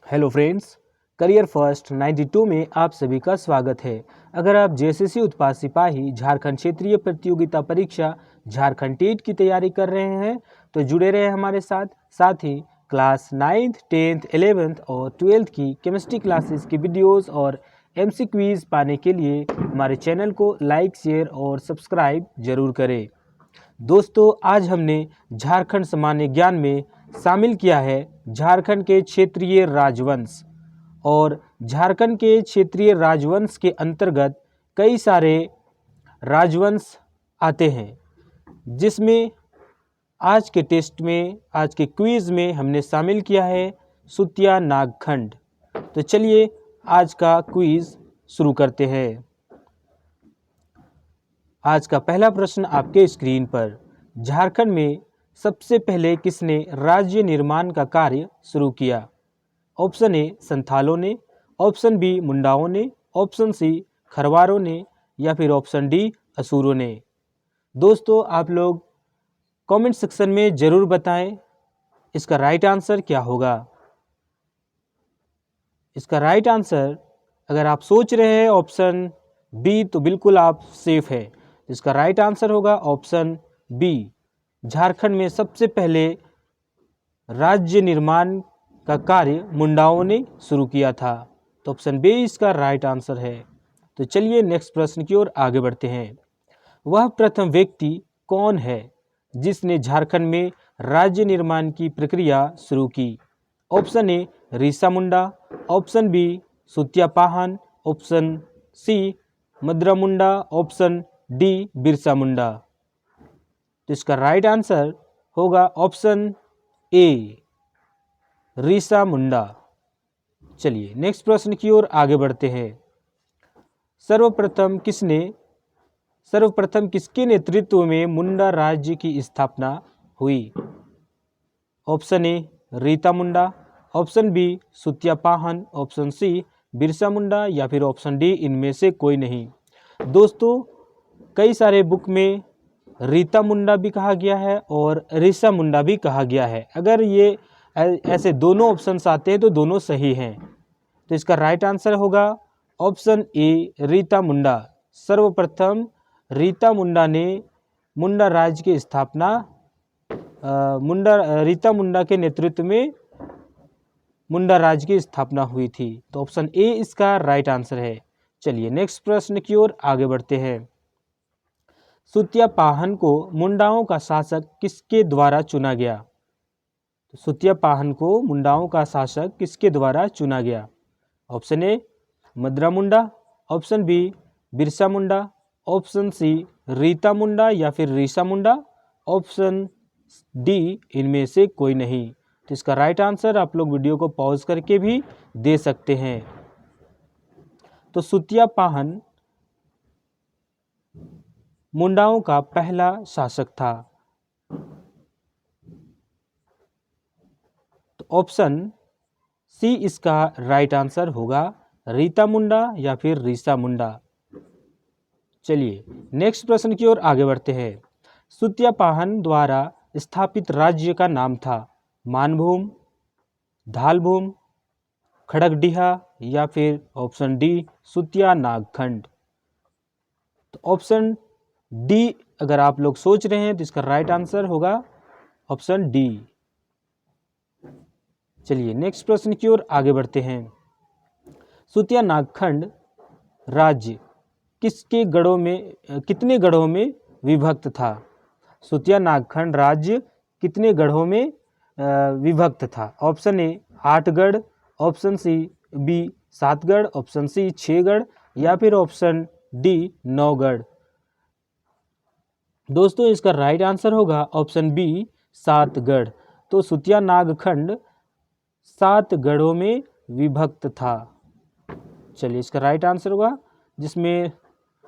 Hello friends, career first 92 में आप सभी का स्वागत है। अगर आप जेएसएससी उत्पाद सिपाही झारखंड क्षेत्रीय प्रतियोगिता परीक्षा झारखंड टेट की तैयारी कर रहे हैं तो जुड़े रहे हमारे साथ ही क्लास 9th 10th 11th और 12th की केमिस्ट्री क्लासेस की वीडियोस और एमसी क्वीज पाने के लिए हमारे चैनल को लाइक शेयर और सब्सक्राइब जरूर करें। दोस्तों, आज हमने झारखंड सामान्य ज्ञान में शामिल किया है झारखंड के क्षेत्रीय राजवंश। और झारखंड के क्षेत्रीय राजवंश के अंतर्गत कई सारे राजवंश आते हैं, जिसमें आज के टेस्ट में, आज के क्विज में हमने शामिल किया है सुतिया नागखंड। तो चलिए आज का क्विज शुरू करते हैं। आज का पहला प्रश्न आपके स्क्रीन पर, झारखंड में सबसे पहले किसने राज्य निर्माण का कार्य शुरू किया? ऑप्शन ए संथालों ने, ऑप्शन बी मुंडाओं ने, ऑप्शन सी खरवारों ने या फिर ऑप्शन डी असुरों ने। दोस्तों, आप लोग कमेंट सेक्शन में जरूर बताएं इसका राइट आंसर क्या होगा। इसका राइट आंसर, अगर आप सोच रहे हैं ऑप्शन बी, तो बिल्कुल आप सेफ है। इसका राइट आंसर होगा ऑप्शन बी। झारखंड में सबसे पहले राज्य निर्माण का कार्य मुंडाओं ने शुरू किया था। तो ऑप्शन बी इसका राइट आंसर है। तो चलिए नेक्स्ट प्रश्न की ओर आगे बढ़ते हैं। वह प्रथम व्यक्ति कौन है जिसने झारखंड में राज्य निर्माण की प्रक्रिया शुरू की? Option A Risa Munda, option B Sutiya Pahan, option C Madra Munda, option D Birsa Munda. तो इसका राइट आंसर होगा ऑप्शन ए रीसा मुंडा। चलिए नेक्स्ट प्रश्न की ओर आगे बढ़ते हैं। सर्वप्रथम किसके नेतृत्व में मुंडा राज्य की स्थापना हुई? Option A Rita Munda, option B Sutiya Pahan, option C Birsa Munda या फिर ऑप्शन डी इनमें से कोई नहीं। दोस्तों, कई सारे बुक में रीता मुंडा भी कहा गया है और रीसा मुंडा भी कहा गया है। अगर ये ऐसे दोनों ऑप्शंस आते हैं तो दोनों सही हैं। तो इसका राइट आंसर होगा ऑप्शन ए रीता मुंडा। सर्वप्रथम रीता मुंडा ने मुंडा राज्य की स्थापना रीता मुंडा के नेतृत्व में मुंडा राज्य की स्थापना हुई थी। तो ऑप्शन ए इसका राइट आंसर है। चलिए नेक्स्ट प्रश्न की ओर आगे बढ़ते हैं। सुतिया पाहन को मुंडाओं का शासक किसके द्वारा चुना गया? सुतिया पाहन को मुंडाओं का शासक किसके द्वारा चुना गया? Option A Madra Munda, option B Birsa Munda, option C Rita Munda या फिर रीसा मुंडा, ऑप्शन डी इनमें से कोई नहीं। तो इसका राइट आंसर आप लोग वीडियो को पॉज करके भी दे सकते हैं। तो सुतिया पाहन मुंडाओं का पहला शासक था। तो ऑप्शन सी इसका राइट आंसर होगा, रीता मुंडा या फिर रीसा मुंडा। चलिए नेक्स्ट प्रश्न की ओर आगे बढ़ते हैं। सुतिया पाहन द्वारा स्थापित राज्य का नाम था मानभूम, धालभूम, खड़गडीहा या फिर ऑप्शन डी सुतिया नागखंड। तो ऑप्शन डी अगर आप लोग सोच रहे हैं तो इसका राइट आंसर होगा ऑप्शन डी। चलिए नेक्स्ट प्रश्न की ओर आगे बढ़ते हैं। सुतिया नागखंड राज्य कितने गढ़ों में विभक्त था? सुतिया नागखंड राज्य कितने गढ़ों में विभक्त था? ऑप्शन ए 8 गढ़, ऑप्शन सी बी 7 गढ़, ऑप्शन सी 6 गढ़ या फिर ऑप्शन डी 9 गढ़। दोस्तों, इसका राइट आंसर होगा ऑप्शन बी 7 गढ़। तो सुतिया नागखंड 7 गढ़ों में विभक्त था। चलिए इसका राइट आंसर होगा, जिसमें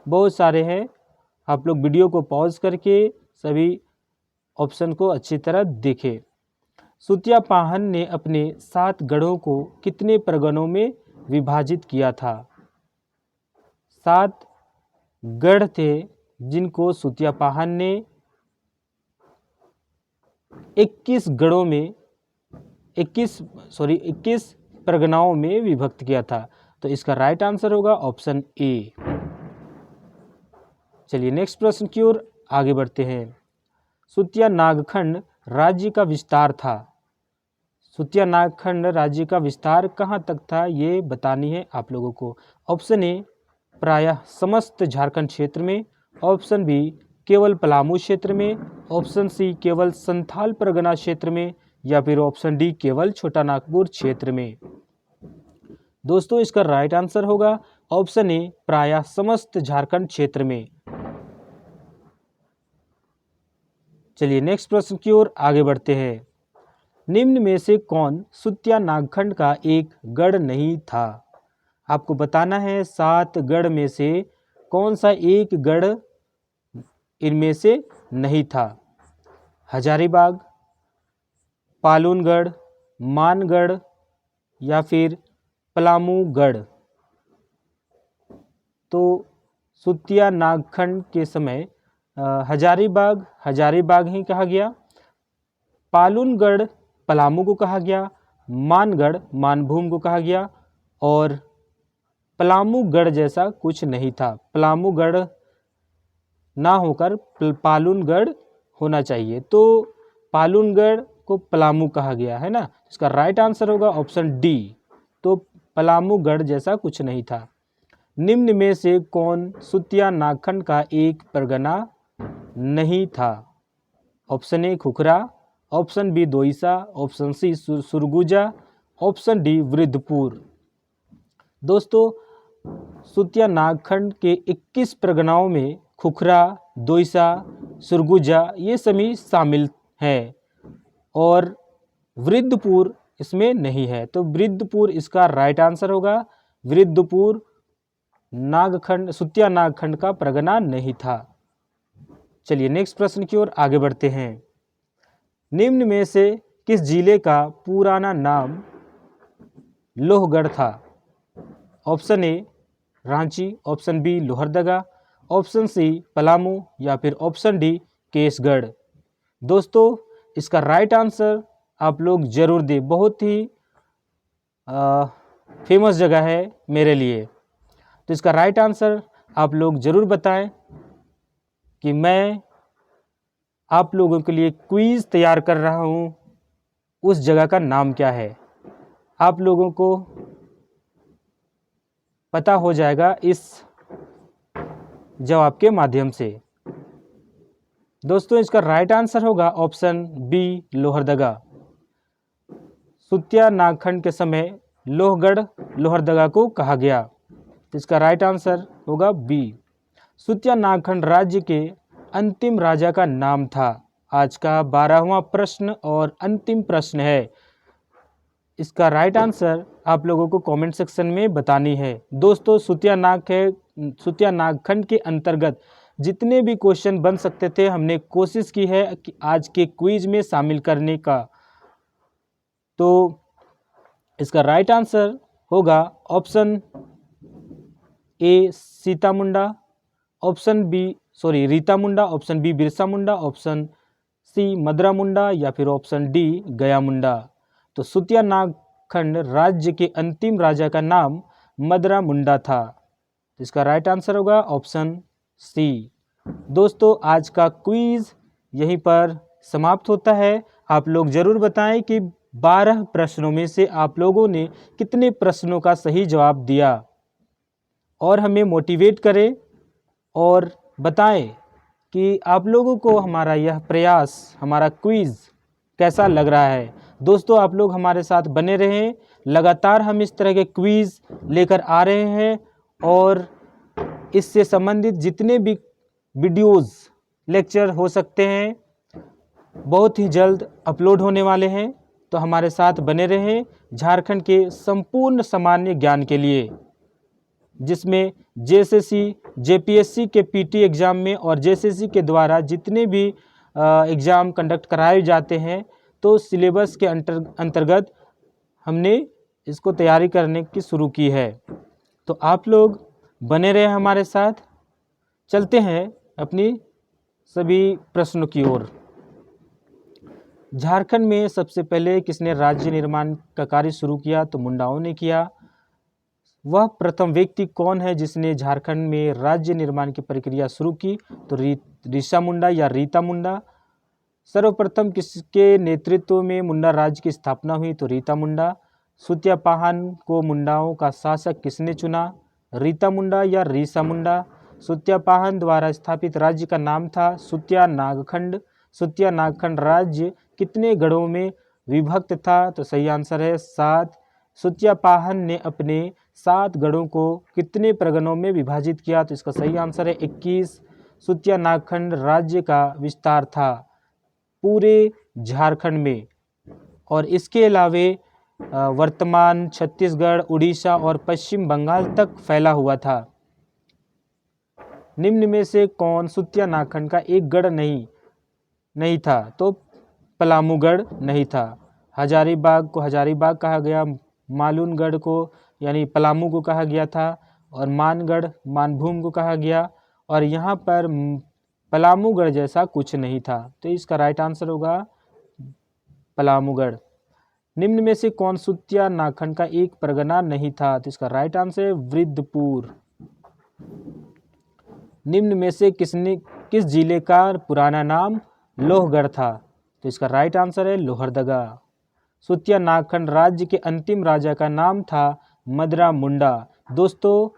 बहुत सारे हैं। आप लोग वीडियो को पॉज करके सभी ऑप्शन को अच्छी तरह देखें। सुतिया पाहन ने अपने 7 गढ़ों को कितने परगनों में विभाजित किया था? 7 गढ़ थे जिनको सुतिया पाहन ने 21 गढ़ों में 21 परगनाओं में विभक्त किया था? तो इसका राइट आंसर होगा ऑप्शन ए। चलिए नेक्स्ट प्रश्न की ओर आगे बढ़ते हैं। सुतिया नागखंड राज्य का विस्तार था। सुतिया नागखंड राज्य का विस्तार कहाँ तक था, ये बतानी है आप लोगों को। ऑप्शन ए प्रायः समस्त झारखंड क्षेत्र में, ऑप्शन बी केवल पलामू क्षेत्र में, ऑप्शन सी केवल संथाल परगना क्षेत्र में, या फिर ऑप्शन डी केवल छोटा नागपुर क्षेत्र में। दोस्तों इसका राइट आंसर होगा ऑप्शन ए प्रायः समस्त झारखंड क्षेत्र में। चलिए नेक्स्ट प्रश्न की ओर आगे बढ़ते हैं। निम्न में से कौन सुतिया नागखंड का एक गढ़ नहीं था? आपको बताना है 7 गढ़ में से कौन सा एक गढ़ इनमें से नहीं था। हजारीबाग, पालूनगढ़, मानगढ़ या फिर पलामूगढ़। तो सुतिया नागखंड के समय हजारीबाग ही कहा गया, पालूनगढ़ पलामू को कहा गया, मानगढ़ मानभूम को कहा गया, और पलामूगढ़ जैसा कुछ नहीं था। पलामूगढ़ ना होकर पालूनगढ़ होना चाहिए, तो पालूनगढ़ को पलामू कहा गया है ना। इसका राइट आंसर होगा ऑप्शन डी। तो पलामूगढ़ जैसा कुछ नहीं था। निम्न में से कौन सुतिया नागखंड का एक परगना नहीं था? Option A Khukhra, option B Doisa, option C Surguja, option D Vriddhapur. दोस्तों सुतिया नागखंड के 21 परगनाओं में खुखरा, दोईसा, सुरगुजा ये सभी शामिल हैं और वृद्धपुर इसमें नहीं है। तो वृद्धपुर इसका राइट आंसर होगा। वृद्धपुर नागखंड सुतिया नागखंड का परगना नहीं था। चलिए नेक्स्ट प्रश्न की ओर आगे बढ़ते हैं। निम्न में से किस जिले का पुराना नाम लोहगढ़ था? Option A Ranchi, option B Lohardaga, option C Palamu, या फिर ऑप्शन डी केसगढ़। दोस्तों इसका राइट आंसर आप लोग जरूर दें, बहुत ही फेमस जगह है मेरे लिए। तो इसका राइट आंसर आप लोग ज़रूर बताएं कि मैं आप लोगों के लिए क्विज़ तैयार कर रहा हूं, उस जगह का नाम क्या है। आप लोगों को पता हो जाएगा इस जवाब के माध्यम से। दोस्तों इसका राइट आंसर होगा ऑप्शन बी लोहरदगा। सुतिया नागखंड के समय लोहगढ़ लोहरदगा को कहा गया। तो इसका राइट आंसर होगा बी। सुतिया नागखंड राज्य के अंतिम राजा का नाम था। आज का 12वां प्रश्न और अंतिम प्रश्न है। इसका राइट आंसर आप लोगों को कमेंट सेक्शन में बतानी है। दोस्तों सुतिया नागखंड के अंतर्गत जितने भी क्वेश्चन बन सकते थे हमने कोशिश की है कि आज के क्विज में शामिल करने का। तो इसका राइट आंसर होगा option A Sita Munda, option B Rita Munda, option B Birsa Munda, option C Madra Munda, या फिर ऑप्शन डी गया मुंडा। तो सुतिया नागखंड राज्य के अंतिम राजा का नाम मदरा मुंडा था। इसका राइट आंसर होगा ऑप्शन सी। दोस्तों आज का क्विज यहीं पर समाप्त होता है। आप लोग ज़रूर बताएं कि 12 प्रश्नों में से आप लोगों ने कितने प्रश्नों का सही जवाब दिया, और हमें मोटिवेट करें और बताएं कि आप लोगों को हमारा यह प्रयास, हमारा क्विज कैसा लग रहा है। दोस्तों आप लोग हमारे साथ बने रहें, लगातार हम इस तरह के क्विज लेकर आ रहे हैं और इससे संबंधित जितने भी वीडियोस, लेक्चर हो सकते हैं बहुत ही जल्द अपलोड होने वाले हैं। तो हमारे साथ बने रहें झारखंड के संपूर्ण सामान्य ज्ञान के लिए, जिसमें जेएसएससी, जेपीएससी के पीटी एग्ज़ाम में और जेएसएससी के द्वारा जितने भी एग्ज़ाम कंडक्ट कराए जाते हैं, तो सिलेबस के अंतर्गत हमने इसको तैयारी करने की शुरू की है। तो आप लोग बने रहे हमारे साथ। चलते हैं अपनी सभी प्रश्नों की ओर। झारखंड में सबसे पहले किसने राज्य निर्माण का कार्य शुरू किया? तो मुंडाओं ने किया। वह प्रथम व्यक्ति कौन है जिसने झारखंड में राज्य निर्माण की प्रक्रिया शुरू की? तो ऋषा मुंडा या रीता मुंडा। सर्वप्रथम किसके नेतृत्व में मुंडा राज्य की स्थापना हुई? तो रीता मुंडा। सुत्यापाहन को मुंडाओं का शासक किसने चुना? रीता मुंडा या रीसा मुंडा। सुत्यापाहन द्वारा स्थापित राज्य का नाम था सुत्या नागखंड। सुत्या नागखंड राज्य कितने गढ़ों में विभक्त था? तो सही आंसर है 7। सुत्यापाहन ने अपने 7 गढ़ों को कितने परगनों में विभाजित किया? तो इसका सही आंसर है 21। सुत्या नागखंड राज्य का विस्तार था पूरे झारखंड में और इसके अलावे वर्तमान छत्तीसगढ़, उड़ीसा और पश्चिम बंगाल तक फैला हुआ था। निम्न में से कौन सुत्या नागखंड का एक गढ़ नहीं था? तो पलामूगढ़ नहीं था। हजारीबाग को हजारीबाग कहा गया, मालूनगढ़ को यानी पलामू को कहा गया था और मानगढ़ मानभूम को कहा गया और यहाँ पर पलामूगढ़ जैसा कुछ नहीं था। तो इसका राइट आंसर होगा पलामूगढ़। निम्न में से कौन सुत्या नागखंड का एक परगना नहीं था? तो इसका राइट आंसर है वृद्धपुर। निम्न में से किस जिले का पुराना नाम लोहगढ़ था? तो इसका राइट आंसर है लोहरदगा। सुत्या नागखंड राज्य के अंतिम राजा का नाम था मदरा मुंडा। दोस्तों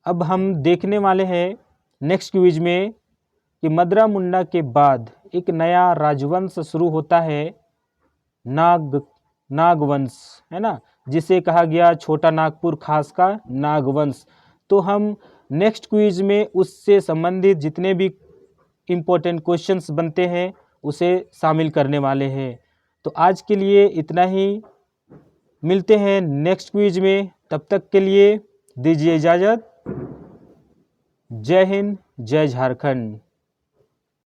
अब हम देखने वाले हैं नेक्स्ट क्विज में कि मदरा मुंडा के बाद एक नया राजवंश शुरू होता है नागवंश, है ना, जिसे कहा गया छोटा नागपुर खास का नागवंश। तो हम नेक्स्ट क्विज में उससे संबंधित जितने भी इम्पोर्टेंट क्वेश्चंस बनते हैं उसे शामिल करने वाले हैं। तो आज के लिए इतना ही, मिलते हैं नेक्स्ट क्विज में, तब तक के लिए दीजिए इजाज़त। जय हिंद, जय झारखंड।